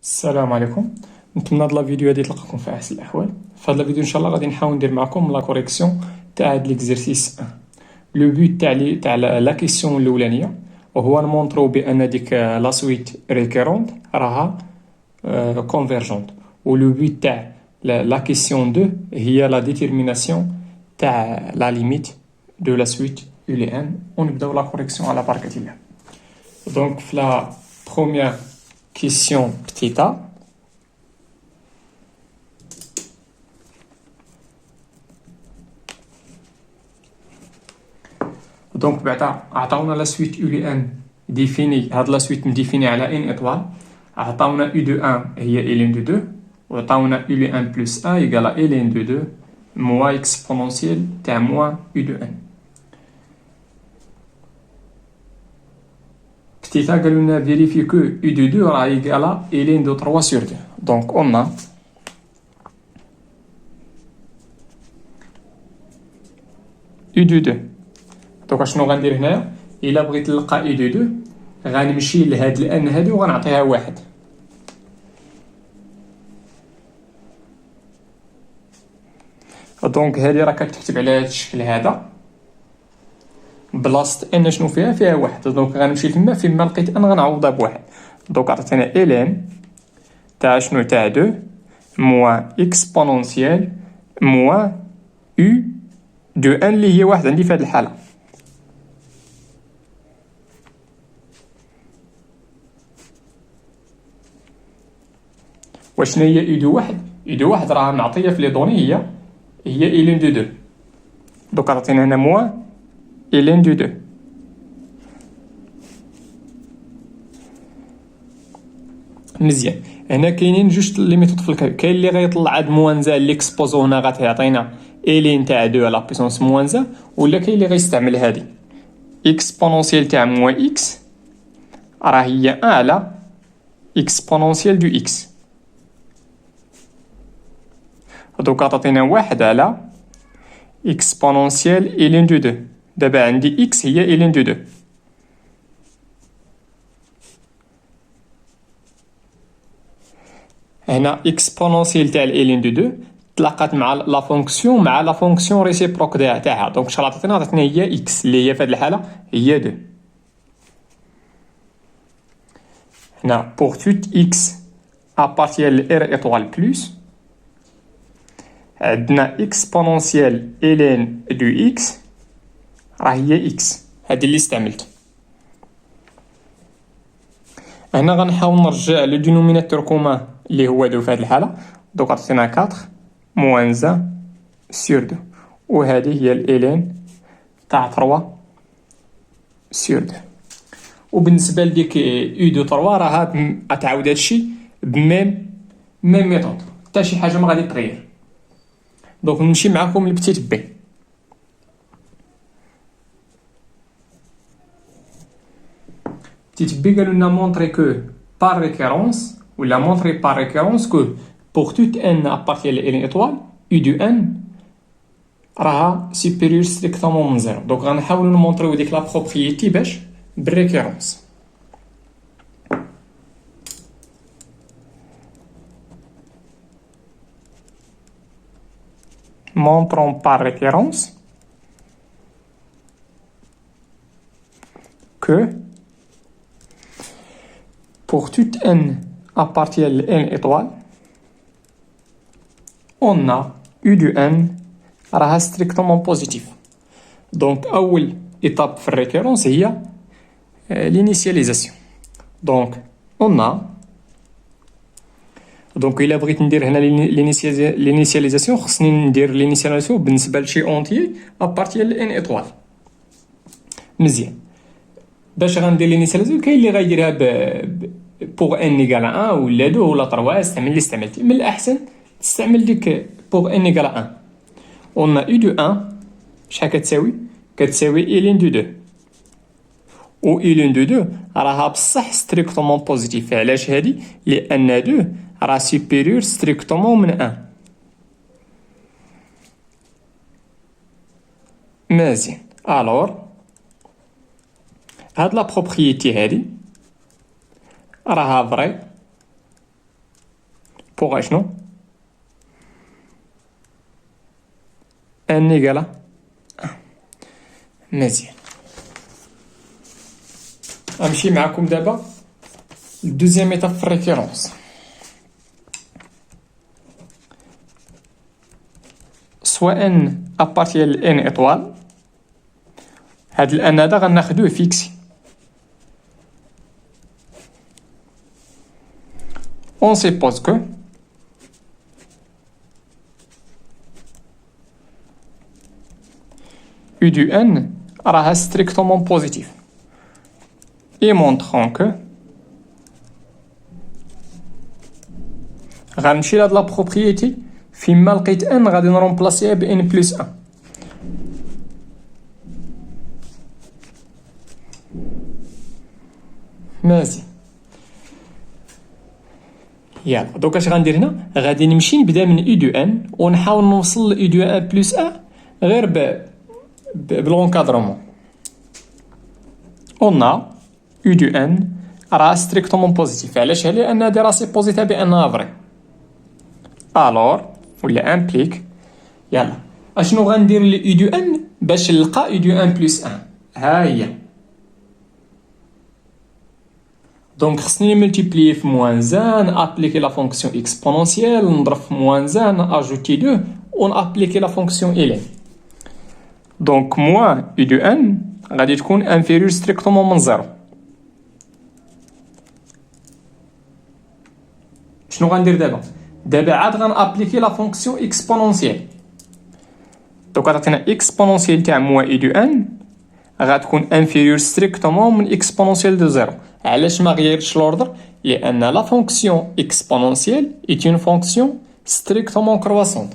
السلام عليكم. نتمنى هاد لا فيديو هادي تلقاكم في احسن الاحوال. في هاد لا فيديو ان شاء الله غادي نحاول ندير معكم لا كوريكسيون تاع هاد ليكزرسيس 1. لو بوت تاع لا كيسيون الاولانيه وهو نمونطرو بان ديك لا سويت ريكيرونت راها كونفيرجونت، و لو بوت تاع لا كيسيون 2 هي لا ديتيرميناسيون تاع لا ليميت دو لا سويت يو لي ان. ونبداو لا كوريكسيون على بركه الله. دونك في لا بروميير كيسيون بتيتا، دونك بعدا عطاونا لا سويت يو لي ان ديفيني، هاد لا سويت مديفيني على ان ايطوال. عطاونا يو دو 1 هي الين دو 2، وعطاونا يو لي ان بلس 1 يقال الين دو 2 موا اكسبونونسيال تاع موا يو دو 1. بتيتا قالوا لنا فيريفي كو يو دو 2 راه يقال الين دو 3 سور 2. دونك اون يو دو 2. دونك شنو غندير هنايا؟ الا بغيت نلقى اي دو 2 غنمشي لهاد الان هادي وغنعطيها واحد. دونك هادي راه كتكتب على هاد الشكل هذا بلاصه ان شنو فيها واحد. دونك غنمشي تما فين ما لقيت ان غنعوضها بواحد. دونك عطيتينا الين تاع شنو تاع 2 موا اكسبونونسيال موا يو دو ان اللي هي واحد عندي في هاد الحاله. وشنو هي يو دو واحد؟ يو دو واحد راه معطيه في لي دوني هي الين دو 2. دونك عطينا هنا موا الين دو 2. مزيان. هنا كاينين جوج لي ميثود في الكالكول. كاين اللي غيطلع عاد موانزا اللي اكسبوزو هنا غتعطينا الين تاع 2 على بيسونس موانزا، ولا كاين اللي غيستعمل هادي اكسبونونسيال تاع موا اكس راه هي 1 على اكسبونونسيال دو اكس. دوك عطاتينا واحد على اكسبونونسيال الين دو 2. دابا عندي اكس هي الين دو 2. هنا اكسبونونسيال تاع الين دو 2 تلاقات مع لا فونكسيون ريسيبروك تاعها. دونك شحال عطاتنا هي اكس اللي هي في هذه الحاله هي 2. هنا بور توت اكس ابارتيان لار ايطوال بلس عندنا اكسبونونسيال الين دو اكس راه هي اكس. هذه اللي استعملت. هنا غنحاول نرجع لو دينوميناتور كومان اللي هو 2 في هذه الحاله. دونك عطينا 4 موان 1 سور 2، وهذه هي الالين تاع 3 سور 2. وبالنسبه لديك يو دو 3 راه غتعاود هادشي بميم ميثود، حتى شي حاجه ما غادي تغير. دونك نمشي معكم لبتيت بي. بتيت بي قالوا لنا مونطري كو بار ريكيرونس، ولا مونطري بار ريكيرونس كو بوغ توت ان ابارتيان لالين ايطوال يو دو ان راها سوبيريور ستريكتومون من زيرو. دونك غنحاولوا نمونطريو ديك لا بروبريتي باش بالريكيرونس. montrons par référence que pour toute n appartiennent à n étoile, on a u de n راها strictement positif. Donc أول étape في الريكيرونس هي l'initialisation. Donc on a دونك الا بغيت ندير هنا لينيسياليزاسيون خصني ندير لينيسياليزاسيون بالنسبه لشي اونتيي ابارتي ل ان ايطوال. مزيان. باش غندير لينيسياليزاسيون كاين اللي غايديرها بوغ ان ايكال 1 ولا 2 ولا 3. استعمل اللي استعملتي، من الاحسن تستعمل ديك بوغ ان ايكال 1. اون يو دو 1 شحال كتساوي الين دو 2، و الين دو 2 راها بصح ستريكتومون بوزيتيف. علاش هادي؟ لان 2 راه سوبيريور ستريكتومون من 1. مزيان. الور هاد لا بروبريتي هادي راها فري بوغ اشنو ان ايكالا مزيان. غنمشي معاكم دابا الدوزيام ايتاب في الريكيرونس. سوا ان ابارتيال ان ايطوال، هاد الان هذا غناخدوه فيكسي. On suppose que U du n راها strictement positif et montrant que غنمشي لهاد لا بروبريتي فيما لقيت n غادي نرومبلاسيها ب n بلس 1. مزيان. يلا دوكا اش غندير هنا؟ غادي نمشي نبدا من اي دو ان ونحاول نوصل ل اي دو ان بلس 1 غير بلونكادرومون. اون اي دو ان راه ستريكتومون بوزيتيف. علاش؟ لان هادي راسي بوزيتيف بانها فري. الور ولا امبليك. يلا اشنو غندير ل اي دو ان باش نلقى اي دو ان بلس 1؟ ها هي. دونك خصني نملتيبلي في موان زان ابليكي لا فونكسيون اكسبونونسيال نضرب في موان زان اجوتي 2 ونابليكي لا فونكسيون الين. دونك موان اي دو ان غادي تكون انفيريور ستريكتومون من زيرو. شنو غندير دابا؟ دابا عاد غنابليكي لا فونكسيون اكسبونونسيال. دونك غتعطينا اكسبونونسيال تاع موان اي دو ان غتكون انفيريور ستريكتومون من اكسبونونسيال دو زيرو. علاش ما غيرتش لوردر؟ لان لا فونكسيون اكسبونونسيال ايت اون فونكسيون ستريكتومون كرواسونت.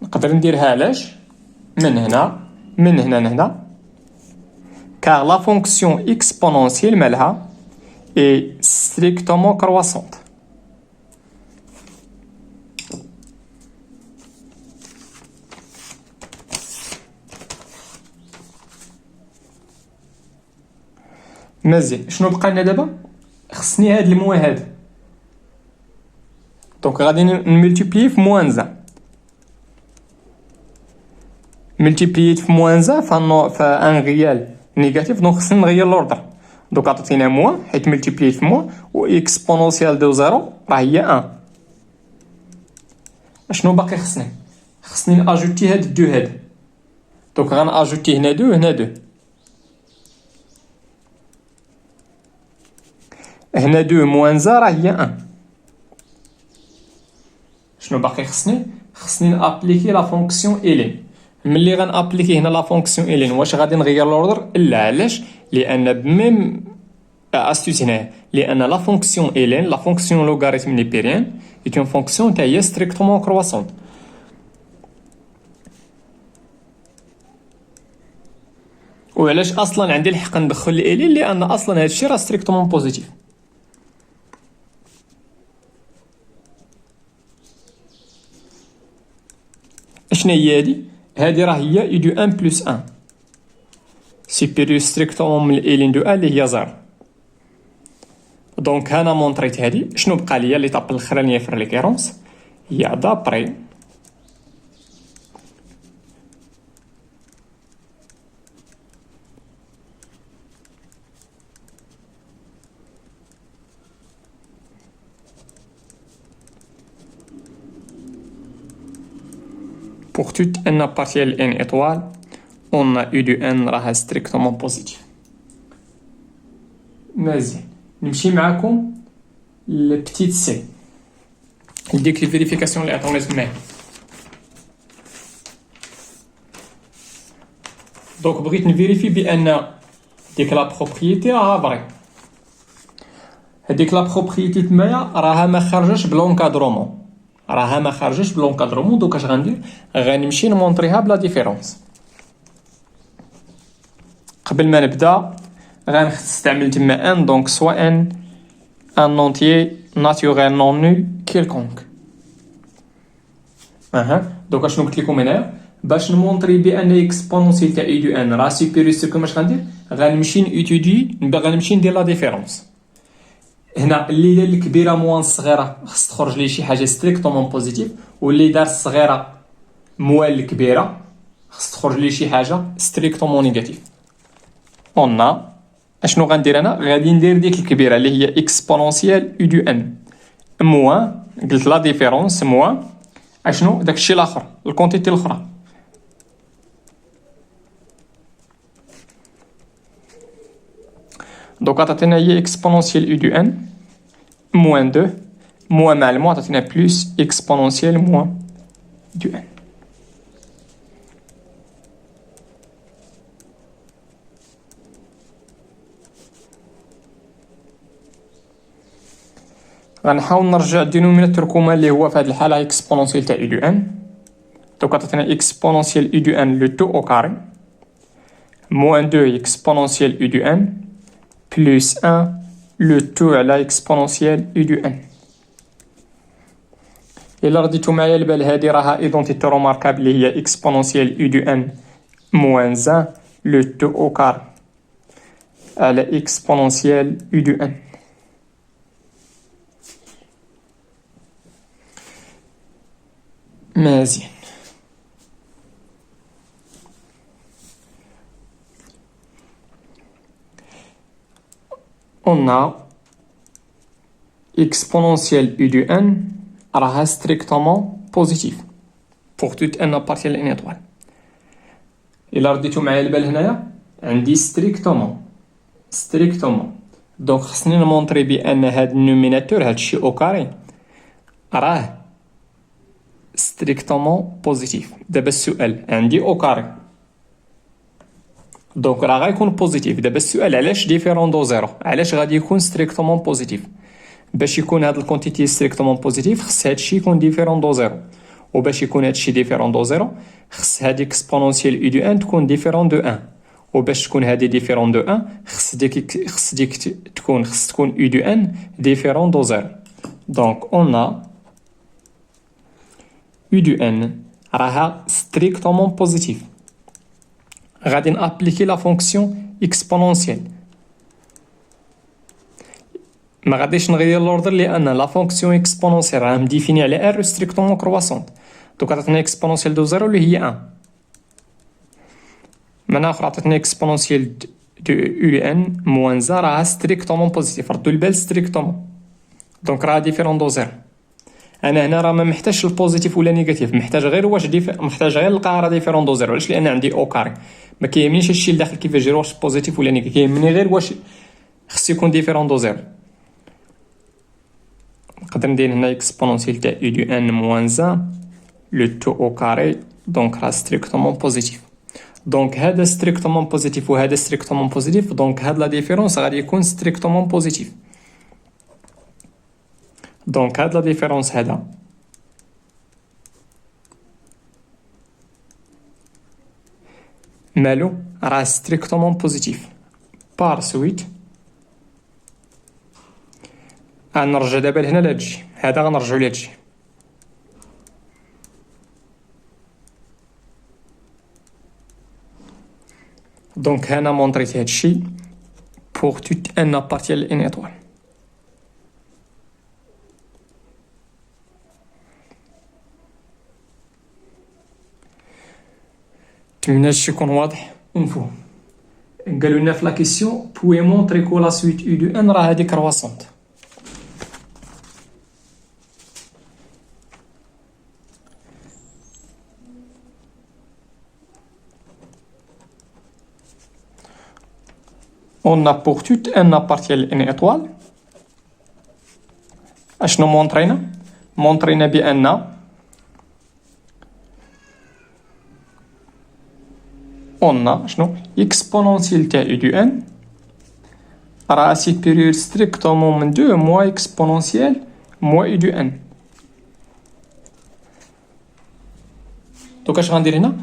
نقدر نديرها علاش من هنا لهنا كار لا فونكسيون اكسبونونسيال مالها اي ستريكتومون كرواسونت. مزيان. شنو بقى لنا دابا؟ خصني هاد الموا هذا. دونك غادي نملتيبلي في موان زان. ملتيبليت في موان زان فان غيال نيجاتيف. دونك خصني نغير لوردر. دونك عطيتينا موا حيت ملتيبليت في موا و اكسبونونسيال دو زيرو راه هي 1. اشنو باقي خصني ناجوتي هاد الدو هاد. دونك غناجوتي هنا دو هنا دو. هنا دو موان زا راه هي 1. شنو باقي خصني نابليكي لا فونكسيون الين. ملي غنابليكي هنا لا فونكسيون الين واش غادي نغير لوردر؟ لا. علاش؟ لان بميم استوس هنا لان لا فونكسيون الين لا فونكسيون لوغاريتم نيبيريان ايت اون فونكسيون تاع هي ستريكتومون كرواسونت. وعلاش اصلا عندي الحق ندخل الين؟ لان اصلا هادشي راه ستريكتومون بوزيتيف. شنو هي هادي راه هي اي دو 1 بلس 1 سيبيريور ستريكتومون من الين دو 1 اللي هي زيرو. دونك انا مونطريت هادي. شنو بقى ليا ليطاب الاخرانيه في الريكيرونس هي دابري pour toute n partielle n étoile on a u du n راها strictement positif. مزيان. نمشي معاكم لبتيت سي ديك الفيريفيكاسيون اللي عطاونا تماك. دونك بغيت نفيريفي بان ديك لا بروبريتي راها فري. هذيك لا بروبريتي تمايا راها ما خرجش بلونكادرومون. دوك اش غندير؟ غنمشي نمونطريها بلا ديفيرونس. قبل ما نبدا غنستعمل تما ان. دونك سوا ان انونتيي ناتوريل نون نول كيلكونك. دوك اشنو قلت لكم هنايا باش نمونطري بان اكسبونونسيال تاع اي دو ان راه سوبيريور سو كوماش غندير؟ غنمشي ندير لا ديفيرونس. هنا اللي دار الكبيره موان الصغيره خص تخرج ليه شي حاجه ستريكتومون بوزيتيف، واللي دار الصغيره موان الكبيره خص تخرج ليه شي حاجه ستريكتومون نيجاتيف. قلنا اشنو غندير انا؟ غادي ندير ديك الكبيره اللي هي اكسبونونسيال يو دو ان موان، قلت لا ديفيرونس موان اشنو داكشي الاخر الكونتيتي الاخرى. دوك عطاتنا هي اكسبونونسيال يو دو ان موان 2 موان مع الموان عطاتنا بلوس اكسبونونسيال موان دو ان. غنحاول نرجع الدينوميناتور كوما اللي هو في هذه الحاله اكسبونونسيال تاع يو دو ان. دوك عطاتنا اكسبونونسيال يو دو ان لو تو او كاري موان 2 اكسبونونسيال يو دو ان بلس 1 لو تو على اكسبونونسيال يو دو ان. إلا رديتو معايا البال هادي راها ايدونتيتي روماركابل اللي هي اكسبونونسيال يو دو ان موان 1 لو تو او كاري على اكسبونونسيال يو دو ان. مزيان. on a exponentielle u de n راها strictement positive pour toute n appartielle à n étoile. إلا رديتو معايا البال هنايا عندي strictement دونك خصني نمونطري بأن هاد النوميناتور هاد الشي أو كاري راه strictement positive. دابا السؤال عندي أو كاري دونك راه غيكون بوزيتيف. دابا السؤال علاش ديفيرون دو زيرو؟ علاش غادي يكون ستريكتومون بوزيتيف؟ باش يكون هاد الكونتيتي ستريكتومون بوزيتيف خص هادشي يكون ديفيرون دو زيرو، وباش يكون هادشي ديفيرون دو زيرو خص هادي اكسبونونسيال يو دو ان تكون ديفيرون دو ان، وباش تكون هادي ديفيرون دو ان خص ديك تكون يو دو ان ديفيرون دو زيرو. دونك اون يو دو ان راها ستريكتومون بوزيتيف. غادي نابليكي لا فونكسيون اكسبونونسيال، ما غاديش نغير لوردر لان لا فونكسيون اكسبونونسيال راه مديفيني على ار ستريكتومون كرواسونت. دوك عطاتنا اكسبونونسيال دو زيرو اللي هي 1 من اخر عطاتنا اكسبونونسيال دو يو ان موان زا راه ستريكتومون بوزيتيف. ردوا البال ستريكتومون دونك راه ديفيرون دو زيرو. انا هنا راه ما محتاجش البوزيتيف ولا نيجاتيف، محتاج غير واش محتاج غير نلقى راه ديفيرون دو زيرو. علاش؟ لان عندي او كاري ما كيهمنيش الشيء اللي داخل كيفاش يجي واش بوزيتيف ولا نيجاتيف، كيهمني غير واش خص يكون ديفيرون دو زيرو. نقدر ندير هنا اكسبونونسيال تاع يو دو ان موان زان لو تو او كاري دونك راه ستريكتومون بوزيتيف. دونك هذا ستريكتومون بوزيتيف وهذا ستريكتومون بوزيتيف، دونك هاد لا ديفيرونس غادي يكون ستريكتومون بوزيتيف. دونك هاد لا ديفيرونس هذا مالو راه ستريكتومون بوزيتيف. بار سويت غنرجع دابا لهنا لهادشي هذا غنرجعو لهادشي. دونك هنا مونطريت هادشي pour toute n appartient à une étoile. نتمنى هادشي يكون واضح ومفهوم. قالوا لنا في لا كيسيون بوي مونطري كو لا سويت يو دو ان راه هادي كرواسونت. on a pour toute n appartient à une étoile. اشنو مونطرينا بان on a شنو اكسبونونسيال تاع يو دو ان راه سيبيريور ستريكتومون من 2 موا اكسبونونسيال موا يو دو ان. دوك اش غندير هنا؟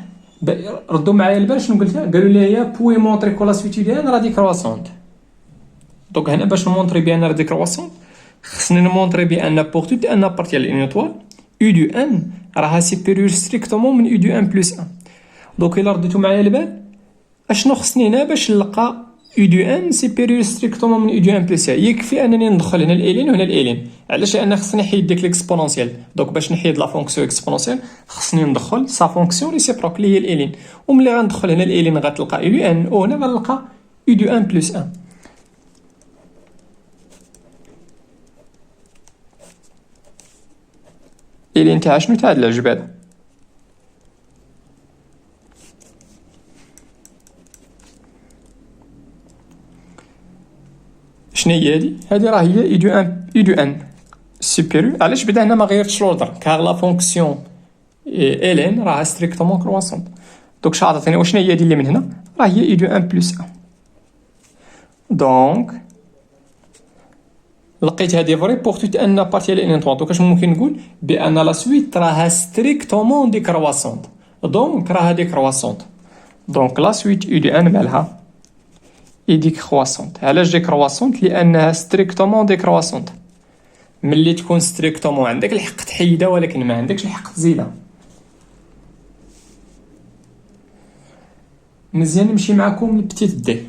ردوا معايا البال شنو قلت؟ قالوا لي هي بوي مونطري كو لا سويت ديال راه دي كرواسونت. دوك هنا باش نمونطري بان راه دي كرواسونت خصني نمونطري بان بوغ توت ان ابارتيال لين ايطوال يو دو ان راها سيبيريور ستريكتومون من يو دو ان بلس 1. دوك الا رديتو معايا البال اشنو خصني هنا باش نلقى U دو ان سيبيريور ستريكتومون من U دو ان بلس A. يكفي انني ندخل هنا الالين وهنا الالين. علاش؟ لان خصني نحيد ديك ليكسبونونسيال. دونك باش نحيد لا فونكسيون اكسبونونسيال خصني ندخل سا فونكسيون ريسيبروك اللي هي الالين. وملي غندخل هنا الالين غتلقى U دو ان وهنا غنلقى U دو ان بلس 1. الين تاع شنو؟ تاع العجبه. شنو هي هادي؟ هادي راه هي اي دو ان سوبيريور. علاش بدا هنا ما غيرتش لوردر؟ كاغ لا فونكسيون الين راه ستريكتومون كرواسونت. دوك شنو عطاتني؟ وشنو هي هادي اللي من هنا؟ راه هي اي دو ان بلس 1. دونك لقيت هادي فري بوغ توت ان بارتي الين 3. دونك اش ممكن نقول؟ بان لا سويت راها ستريكتومون ديكرواسونت. دونك راها ديكرواسونت. دونك لا سويت اي دو ان مالها اي ديكرواسونت. علاش ديكرواسونت؟ لانها ستريكتومون ديكرواسونت. ملي تكون ستريكتومون عندك الحق تحيدها ولكن ما عندكش الحق تزيدها. مزيان نمشي معكم لبتيت دي.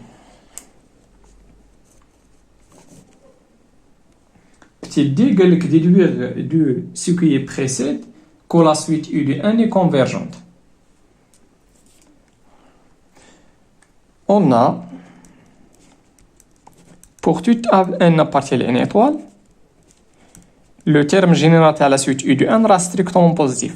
بتيت دي قال لك déduire de ce qui précède que la suite U de 1 est convergente. On a pour toute n appartient à une étoile, le terme général تاع la suite U de 1 reste strictement positif.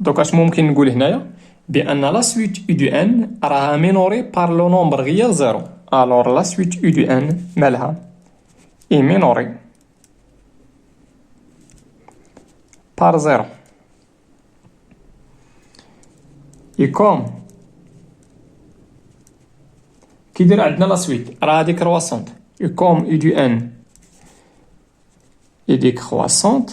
Donc اش ممكن نقول هنايا؟ بان la suite U de n راها minorée par le nombre غير 0. alors la suite U de n مالها est minorée par 0. et comme كي داير عندنا لا سويت راه ديكرواسونت. et comme U de n est décroissante,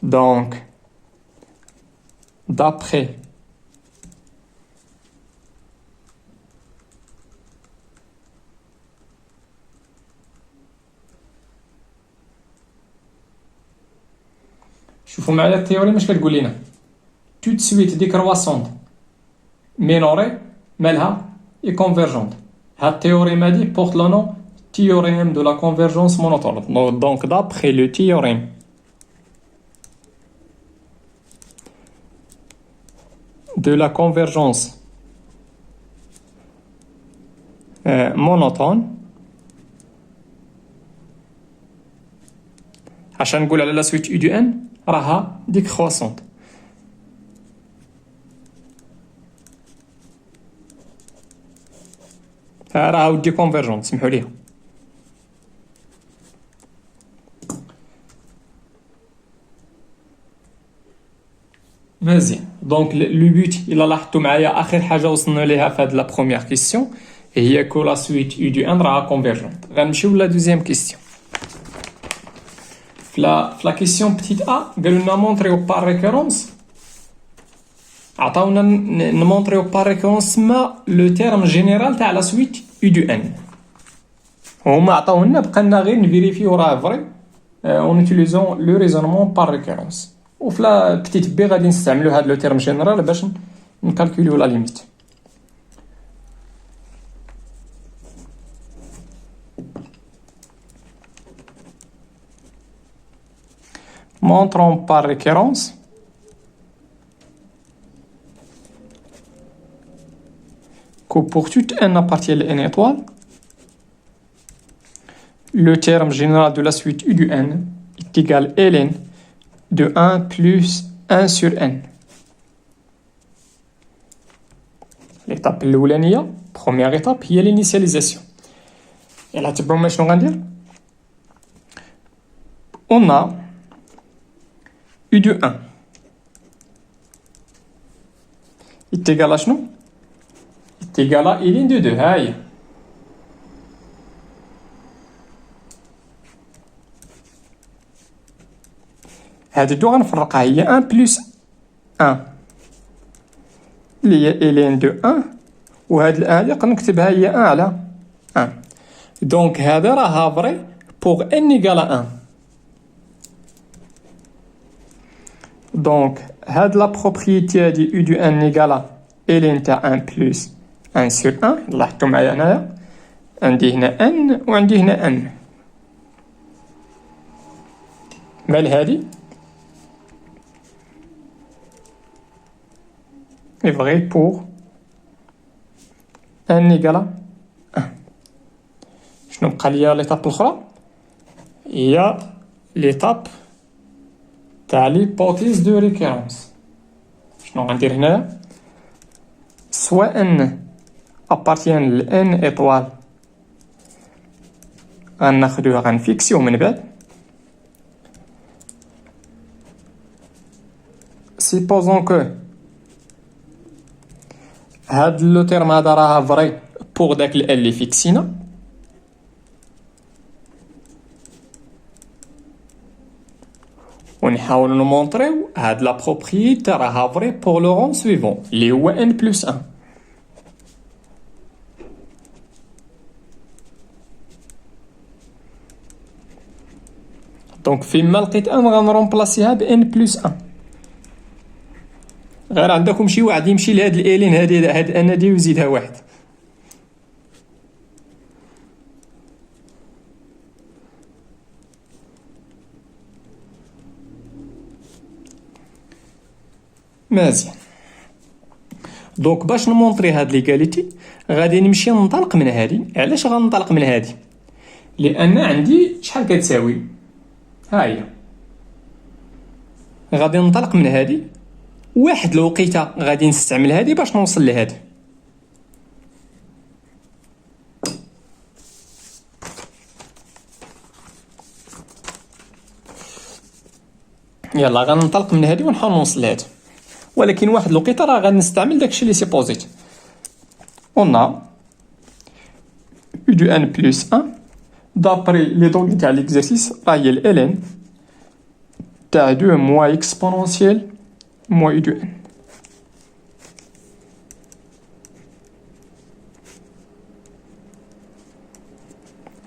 donc d'après شوفوا معايا التيوري اش كتقول لنا. toute suite décroissante minorée مالها est convergente. هاد théorème هادي porte le nom théorème de la convergence monotone. Donc d'après le théorème de la convergence monotone, عشان نقول على la suite U de n راها décroissante. راه ودي كونفيرجونت سمحوا لي. مزيان. دونك لو بوت الا لاحظتوا معايا اخر حاجه وصلنا ليها في هاد لا بروميير كيسيون هي كو لا سويت يو دو ان راها كونفيرجونت. غنمشيو لا دوزيام كيسيون. فلا كيسيون بتيت ا قالوا لنا مونطريو بار ريكورونس. عطاونا نمونطريو بار ريكورونس تما لو تيرم جينيرال تاع لا سويت U de n. هما عطاو لنا بقينا غير نفيريفيو راه فري اون اوتيليزون لو ريزونمون بار ريكورونس. وفي لا بتيت بي غادي نستعملو هاد لو تيرم جينيرال باش نكالكوليو لا ليميت. montrons par récurrence que pour toute n appartient à une étoile, le terme général de la suite U de n est égal à ln de 1 plus 1 sur n. L'étape الأولانية première étape هي l'initialisation. يلا تبعوا ما شنو غندير. On a U de 1 est égal à شنو؟ est égal à ln de 2. هاهي هاد الدو غنفرقها هي 1 بلس 1 اللي هي ln de 1 وهاد الان اللي نقدر نكتبها هي 1 على 1. دونك هذا راه فري بوغ n ايكال 1. دونك هاد لا بروبريتي هادي U de n ايكال إلين تاع ان بلس ان سور ان. لاحظتوا معايا هنايا عندي هنا ان وعندي هنا ان. مال هادي est vrai pour n égale 1. شنو بقى ليا ليطاب الاخرى؟ هي ليطاب تاع ليبوتيز دو ريكيرونس. شنو غندير هنايا؟ سوا ان ابارتيان ل ان ايطوال غناخدوه غنفيكسيوه من بعد. سيبوزون كو هاد لو تيرم هذا راه فري بوغ داك ال اللي فيكسينا، ونحاولو نمونطريو هاد لا بروبريتي راها فري بوغ لو رون سويفون اللي هو ان بلس ان. دونك فيما لقيت ان غنرومبلاسيها ب ان بلس ان. غير عندكم شي واحد يمشي لهاد الالين هادي هاد ان هادي ويزيدها واحد. مزيان. دونك باش نمونطري هاد ليغاليتي غادي نمشي ننطلق من هادي. علاش غننطلق من هادي؟ لان عندي شحال كتساوي، ها هي. غادي ننطلق من هادي، واحد الوقيته غادي نستعمل هادي باش نوصل لهادي. يلا غننطلق من هادي ونحاول نوصل لهادي، ولكن واحد الوقيته راه غادي نستعمل داكشي اللي سيبوزيت. اون u du n plus 1 d'après les données تاع l'exercice راه هي ال ln تاع 2 moins exponentielle moins u du n.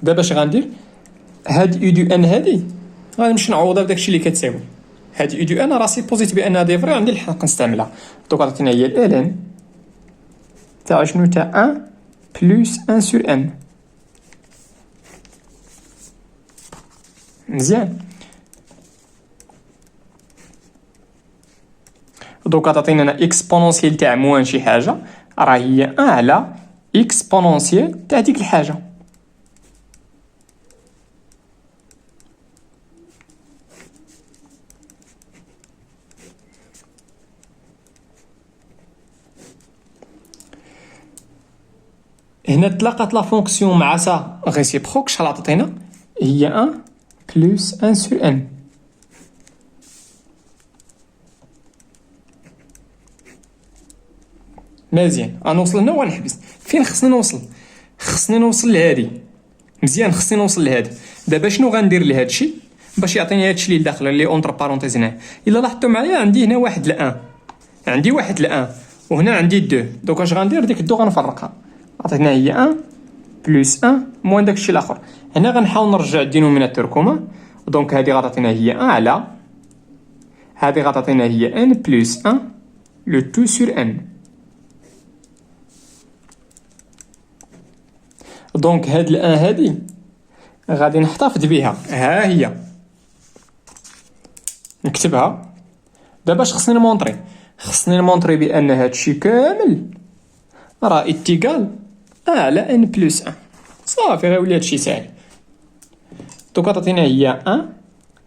دابا اش غندير؟ هاد u du n هادي غنمشي نعوضها بداكشي اللي كتساوي. هاد u du n راه سيبوزيت بانها دي فري عندي الحق نستعملها. دونك عطينا هي ال ln تاع شنو؟ تاع 1 plus 1 sur n. مزيان. دوكا تعطينا انا اكسبونونسيال تاع موان شي حاجه راه هي 1 على اكسبونونسيال تاع ديك الحاجه. هنا تلاقات لا فونكسيون مع سا ريسيبروك. شحال عطاتينا؟ هي 1 plus 1 sur n. مزيان. غنوصل هنا ونحبس. فين خصني نوصل؟ خصني نوصل لهادي. مزيان، خصني نوصل لهادي. دابا شنو غندير لهادشي باش يعطيني هادشي اللي داخل اللي اونتر بارونتيز هنا؟ الا لاحظتوا معايا عندي هنا واحد ل1، عندي واحد ل1 وهنا عندي 2. دوك اش غندير؟ ديك 2 غنفرقها. عطيتنا هي 1 بلس 1 موان داكشي الاخر. هنا غنحاول نرجع الدينوميناتور كوما. دونك هادي غتعطينا هي 1 على هادي غتعطينا هي n بلس 1 لو 2 سور n. دونك هاد الان هادي غادي نحتفظ بها، ها هي نكتبها. دابا اش خصني نمونطري؟ خصني نمونطري بان هادشي كامل راه ايتيغال على ان بلس 1. صافي غيولي هادشي ساهل. دوكا تعطينا هي 1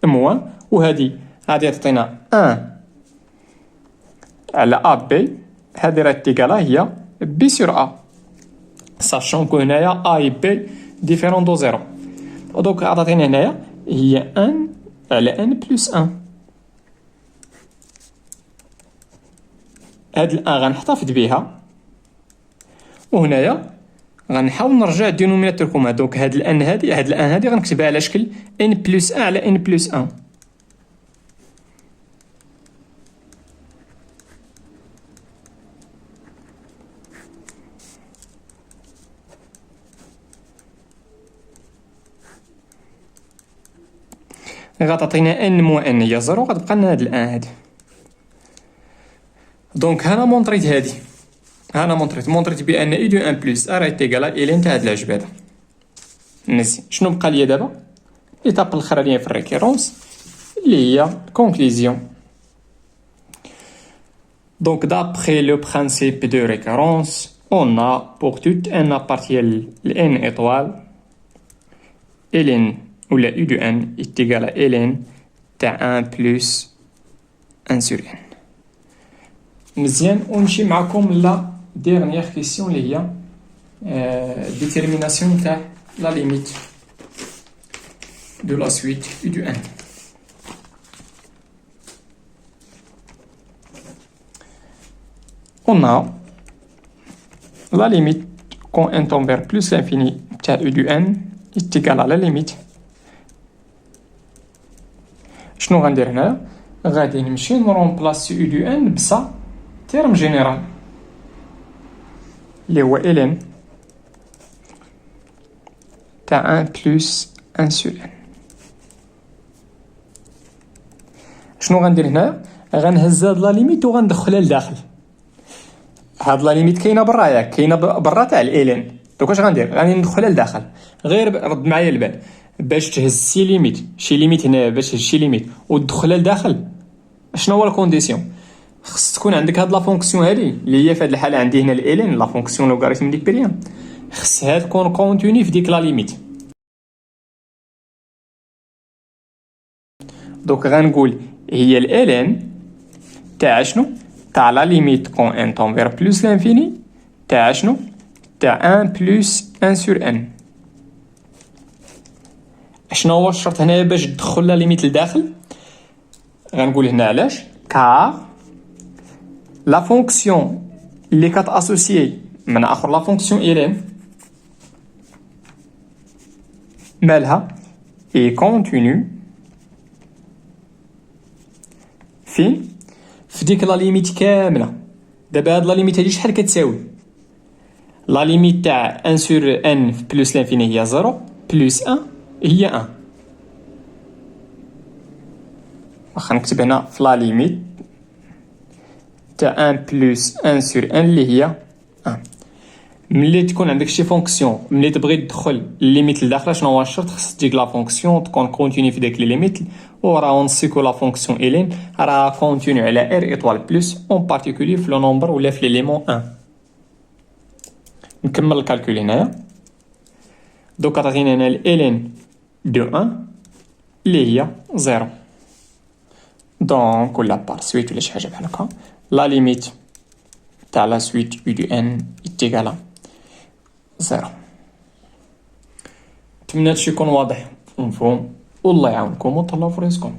موان وهادي غادي تعطينا 1 على ا بي. هادي راه ايتيغال هي بي سور ا، ساشون كو هنايا ا بي ديفيرون دو زيرو. دوك عطاتينا هنايا هي 1 على ان بلس 1. هاد الان غنحتفظ بها، وهنايا غنحاول نرجع الدينوميناتور كوما. دونك هاد الان هادي غنكتبها على شكل ان بلس 1 على ان بلس 1. غتعطينا ان مو ان هي زيرو، غتبقى لنا هاد الان هادي. دونك هنا مونطريت هادي أنا مونطريت بأن إي دو أن بلس أ راه إيكال إلين تاع هاد العجب هذا. مزيان، شنو بقى ليا دابا؟ ليطاب الأخرانية في الريكيرونس اللي هي كونكليزيون. Donc d'après le principe de récurrence, on a pour tout n appartiel n étoile, ln ou la u de n est égal à ln تاع 1 plus 1 sur n. مزيان، ونمشي معكم لا dernière question اللي هي détermination تاع la limite de la suite u de n. On a la limite quand n tend vers plus l'infini تاع u de n est égal à la limite. شنو غندير هنا؟ غادي نمشي نرومبلاسي u de n بصا تيرم جينيرال اللي هو ln تاع 1 بلس 1 سور n. شنو غندير هنا؟ غنهز هاد لا ليميت وغندخلها لداخل. هاد لا ليميت كاينه برا ياك، كاينه برا تاع الالين. دوك واش غندير؟ غادي ندخلها لداخل. غير رد معايا البال، باش تهز شي ليميت هنا، باش تهز شي ليميت وتدخلها لداخل، شنو هو الكونديسيون؟ خص تكون عندك هاد لا فونكسيون هادي اللي هي في هاد الحاله عندي هنا الالين لا فونكسيون لوغاريتم ديك بريان، خصها تكون كونتوني في ديك لا ليميت. دوك غنقول هي الالين تاع شنو؟ تاع لا ليميت كون ان طون فير بلوس لانفيني تاع شنو؟ تاع 1 بلس 1 سور ان. شنو هو الشرط هنايا باش تدخل لا ليميت لداخل؟ غنقول هنا علاش؟ كار لا فونكسيون اللي كتاسوسيي من اخر لا فونكسيون الين مالها اي كونتينيو فين؟ في ديك لا ليميت كامله. دابا هاد لا ليميت هادي شحال كتساوي؟ لا ليميت تاع 1 سور ان بلس لانفيني هي 0 بلس 1 هي 1. واخا نكتب هنا في لا ليميت تاع 1 بلس 1 سور ان اللي هي 1. ملي تكون عندك شي فونكسيون ملي تبغي تدخل الليميت لداخل، شنو هو الشرط؟ خص ديك لا فونكسيون تكون كونتيني في داك لي ليميت، وراه نسيكو لا فونكسيون الين راه كونتيني على ار ايطوال بلس اون بارتيكولي في لو نومبر ولا في ليليمون 1. نكمل الكالكول هنايا. دوكا تعطينا هنا الين دو 1 اللي هي 0. دونك ولا بار سويت ولا شي حاجه بحال هكا، لا ليميت تاع لا سويت u دو n إيكالا 0. نتمنى هادشي يكون واضح ومفهوم، والله يعاونكم وتهلاو في رزقكم.